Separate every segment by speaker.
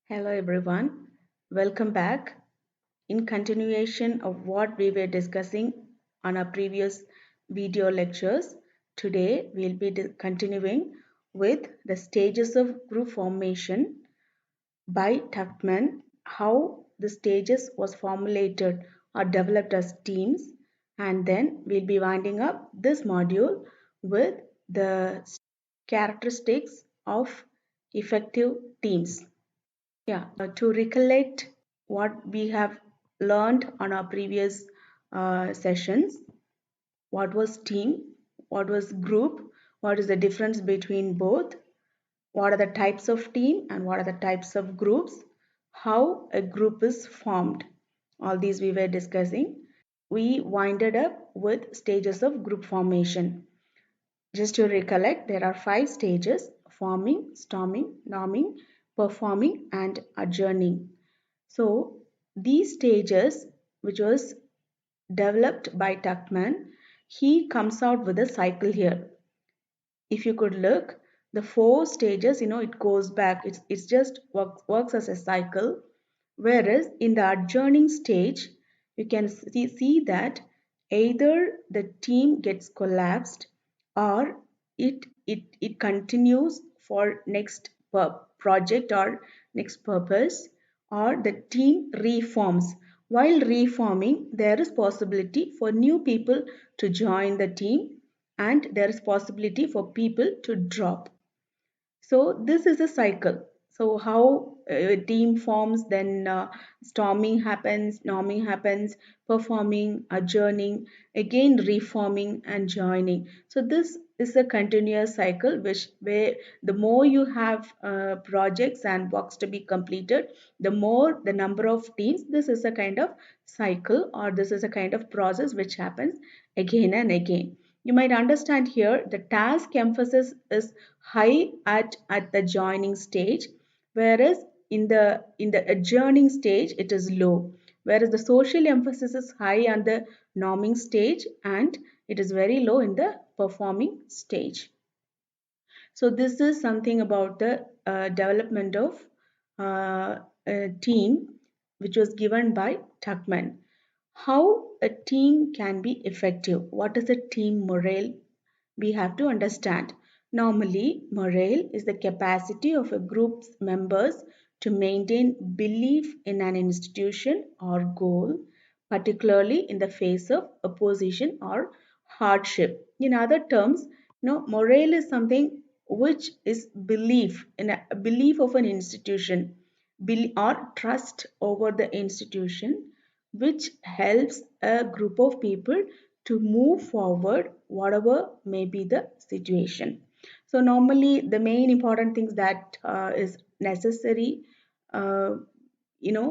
Speaker 1: Hello everyone, welcome back. In continuation of what we were discussing on our previous video lectures, today we'll be continuing with the stages of group formation by Tuckman, how the stages was formulated or developed as teams, and then we'll be winding up this module with the characteristics of effective teams. To recollect what we have learned on our previous sessions, what was team, what was group, what is the difference between both, what are the types of team and what are the types of groups, how a group is formed. All these we were discussing. We winded up with stages of group formation. Just to recollect, there are 5 stages: forming, storming, norming, performing, and adjourning. So, these stages, which was developed by Tuckman, he comes out with a cycle here. If you could look, the 4 stages, it goes back, it's just works as a cycle. Whereas in the adjourning stage, you can see that either the team gets collapsed or it continues for next project or next purpose, or the team reforms. While reforming, there is possibility for new people to join the team and there is possibility for people to drop. So this is a cycle. So how a team forms, then storming happens, norming happens, performing, adjourning, again reforming and joining. So this is a continuous cycle which where the more you have projects and works to be completed, the more the number of teams. This is a kind of cycle, or this is a kind of process which happens again and again. You might understand here the task emphasis is high at the joining stage, whereas in the adjourning stage it is low. Whereas the social emphasis is high on the norming stage and it is very low in the performing stage. So this is something about the development of a team which was given by Tuckman. How a team can be effective. What is a team morale? We have to understand. Normally, morale is the capacity of a group's members to maintain belief in an institution or goal, particularly in the face of opposition or hardship. In other terms, morale is something which is belief in a belief of an institution, or trust over the institution, which helps a group of people to move forward whatever may be the situation. So normally the main important things that is necessary, uh,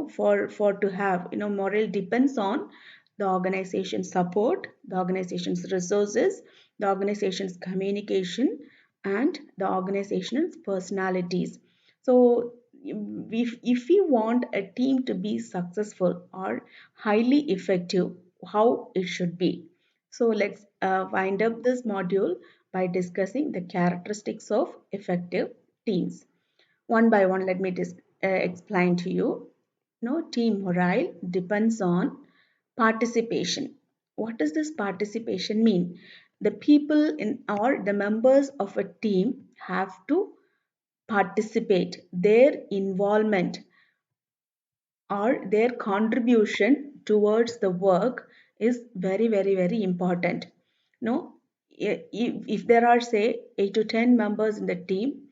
Speaker 1: for to have, morale depends on the organization's support, the organization's resources, the organization's communication, and the organization's personalities. So if we want a team to be successful or highly effective, how it should be. So let's wind up this module by discussing the characteristics of effective teams. One by one, let me explain to you. Team morale depends on participation. What does this participation mean? The people in or the members of a team have to participate. Their involvement or their contribution towards the work is very, very, very important. No, if there are, say, 8 to 10 members in the team,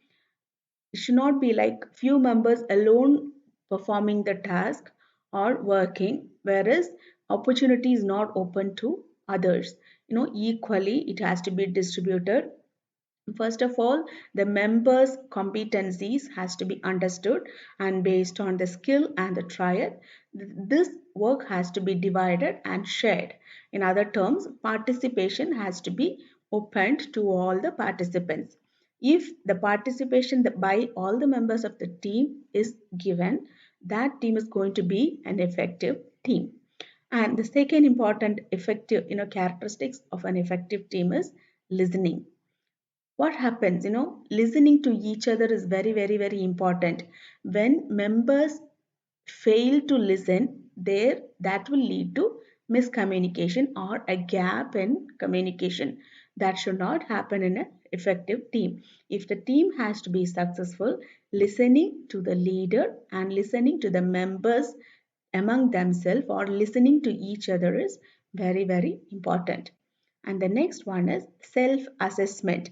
Speaker 1: it should not be like few members alone performing the task or working, whereas opportunity is not open to others. Equally, it has to be distributed. First of all, the members' competencies has to be understood, and based on the skill and the triad, this work has to be divided and shared. In other terms, participation has to be opened to all the participants. If the participation by all the members of the team is given, that team is going to be an effective team. And the second important effective, characteristics of an effective team is listening. what happens, listening to each other is very, very, very important. When members fail to listen, there that will lead to miscommunication or a gap in communication. That should not happen in an effective team. If the team has to be successful, listening to the leader and listening to the members among themselves or listening to each other is very, very important. And the next one is self assessment.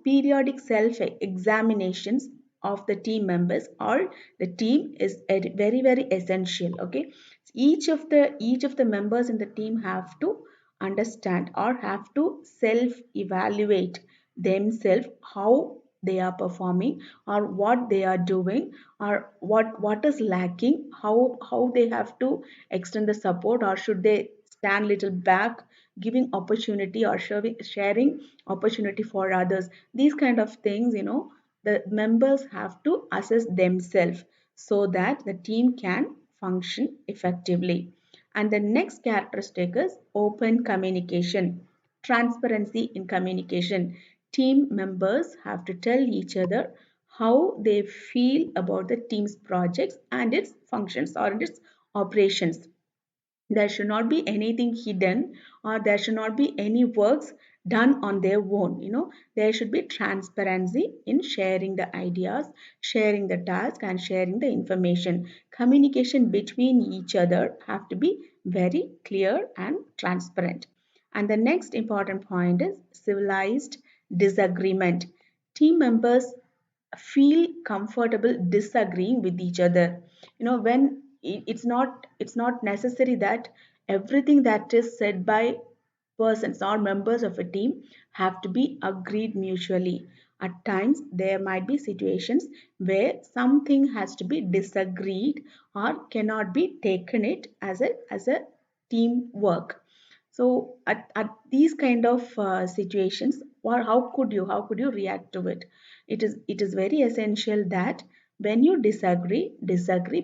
Speaker 1: Periodic self examinations of the team members or the team is very, very essential. Okay, each of the members in the team have to understand or have to self evaluate themselves, how they are performing or what they are doing, or what is lacking, how they have to extend the support, or should they stand little back, giving opportunity or sharing opportunity for others. These kind of things, the members have to assess themselves so that the team can function effectively. And the next characteristic is open communication, transparency in communication. Team members have to tell each other how they feel about the team's projects and its functions or its operations. There should not be anything hidden, or there should not be any works done on their own. There should be transparency in sharing the ideas, sharing the task, and sharing the information. Communication between each other have to be very clear and transparent. And the next important point is civilized disagreement. Team members feel comfortable disagreeing with each other. When it's not necessary that everything that is said by persons or members of a team have to be agreed mutually. At times there might be situations where something has to be disagreed or cannot be taken it as a team work. So at these kind of situations, or how could you react to it? It is very essential that when you disagree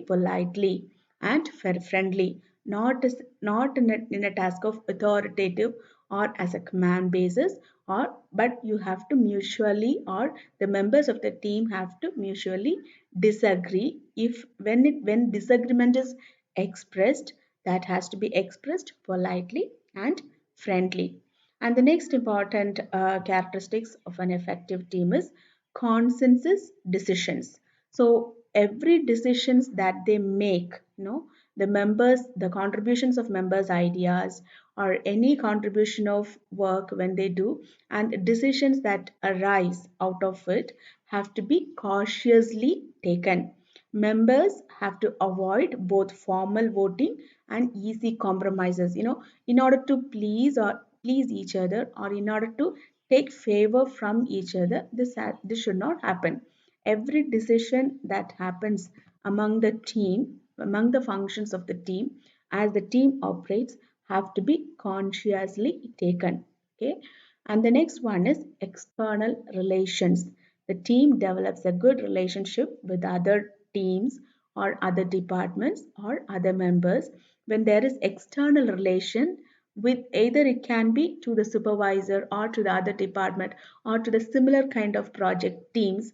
Speaker 1: politely and friendly, not in a task of authoritative or as a command basis, or but you have to mutually, or the members of the team have to mutually disagree. If when disagreement is expressed, that has to be expressed politely and friendly. And the next important characteristics of an effective team is consensus decisions. So every decisions that they make, the contributions of members' ideas or any contribution of work when they do, and decisions that arise out of it have to be cautiously taken. Members have to avoid both formal voting and easy compromises, in order to please each other, or in order to take favor from each other. This should not happen. Every decision that happens among the team, among the functions of the team, as the team operates, have to be consciously taken. Okay. And the next one is external relations. The team develops a good relationship with other teams or other departments or other members when there is external relation with, either it can be to the supervisor or to the other department or to the similar kind of project teams.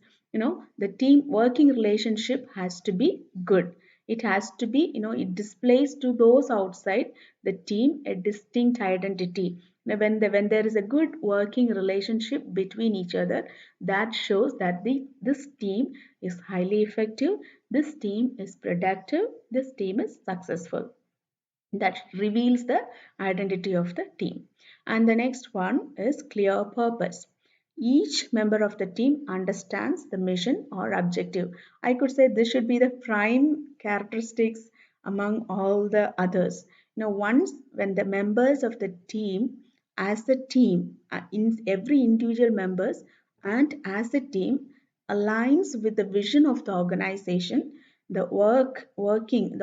Speaker 1: The team working relationship has to be good. It has to be, it displays to those outside the team a distinct identity. Now, when there is a good working relationship between each other, that shows that this team is highly effective, this team is productive, this team is successful. That reveals the identity of the team. And the next one is clear purpose. Each member of the team understands the mission or objective. I could say this should be the prime characteristics among all the others. Once when the members of the team, as a team, in every individual members and as a team aligns with the vision of the organization, the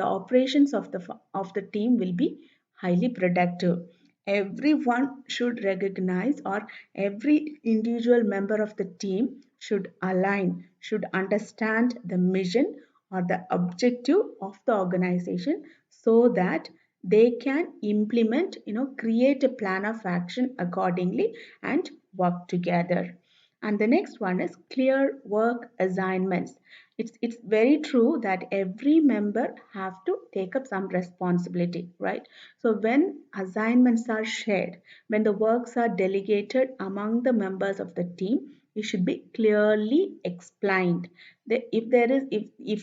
Speaker 1: operations of the team will be highly productive. Everyone should recognize, or every individual member of the team should align, should understand the mission or the objective of the organization, so that they can implement, create a plan of action accordingly and work together. And the next one is clear work assignments. It's very true that every member have to take up some responsibility, right? So when assignments are shared, when the works are delegated among the members of the team, it should be clearly explained. If there is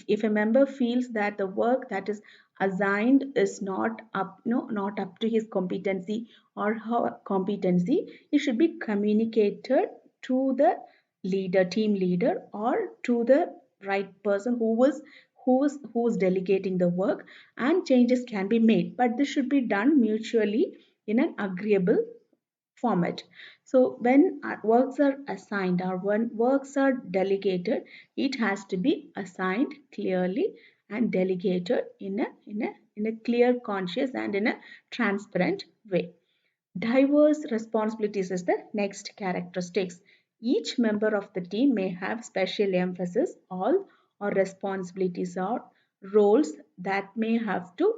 Speaker 1: if a member feels that the work that is assigned is not up, no, not up to his competency or her competency, it should be communicated to the leader, team leader, or to the right person who is delegating the work, and changes can be made, but this should be done mutually in an agreeable format. So when works are assigned or when works are delegated, it has to be assigned clearly and delegated in a clear, conscious, and in a transparent way. Diverse responsibilities is the next characteristics. Each member of the team may have special emphasis, all or responsibilities or roles that may have to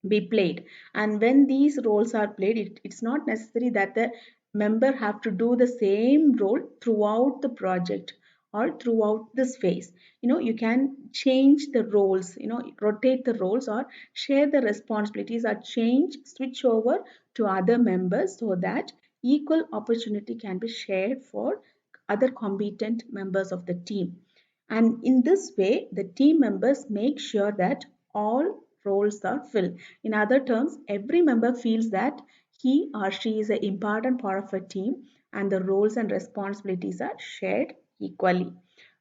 Speaker 1: be played. And when these roles are played, it's not necessary that the member have to do the same role throughout the project or throughout this phase. You can change the roles, rotate the roles or share the responsibilities or switch over to other members so that equal opportunity can be shared for other competent members of the team. And in this way, the team members make sure that all roles are filled. In other terms, every member feels that he or she is an important part of a team and the roles and responsibilities are shared equally.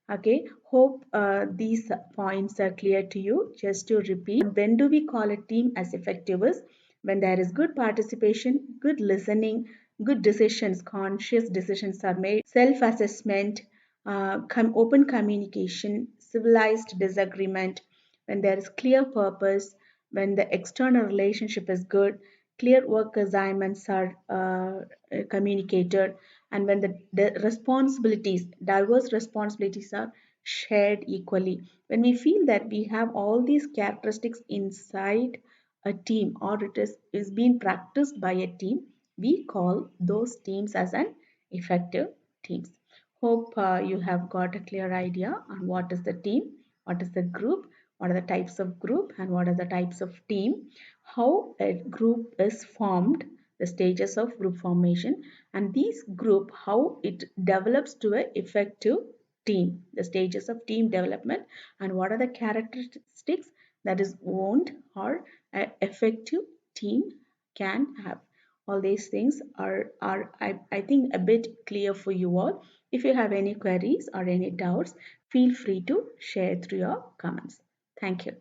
Speaker 1: Okay, hope these points are clear to you. Just to repeat, when do we call a team as effective is when there is good participation, good listening, good decisions, conscious decisions are made, self-assessment, open communication, civilized disagreement, when there is clear purpose, when the external relationship is good, clear work assignments are communicated, and when the responsibilities, diverse responsibilities are shared equally. When we feel that we have all these characteristics inside a team or is being practiced by a team, we call those teams as an effective teams. Hope you have got a clear idea on what is the team, what is the group, what are the types of group, and what are the types of team, how a group is formed, the stages of group formation, and these group, how it develops to a effective team, the stages of team development, and what are the characteristics that is owned or a effective team can have. All these things I think a bit clear for you all. If you have any queries or any doubts, feel free to share through your comments. Thank you.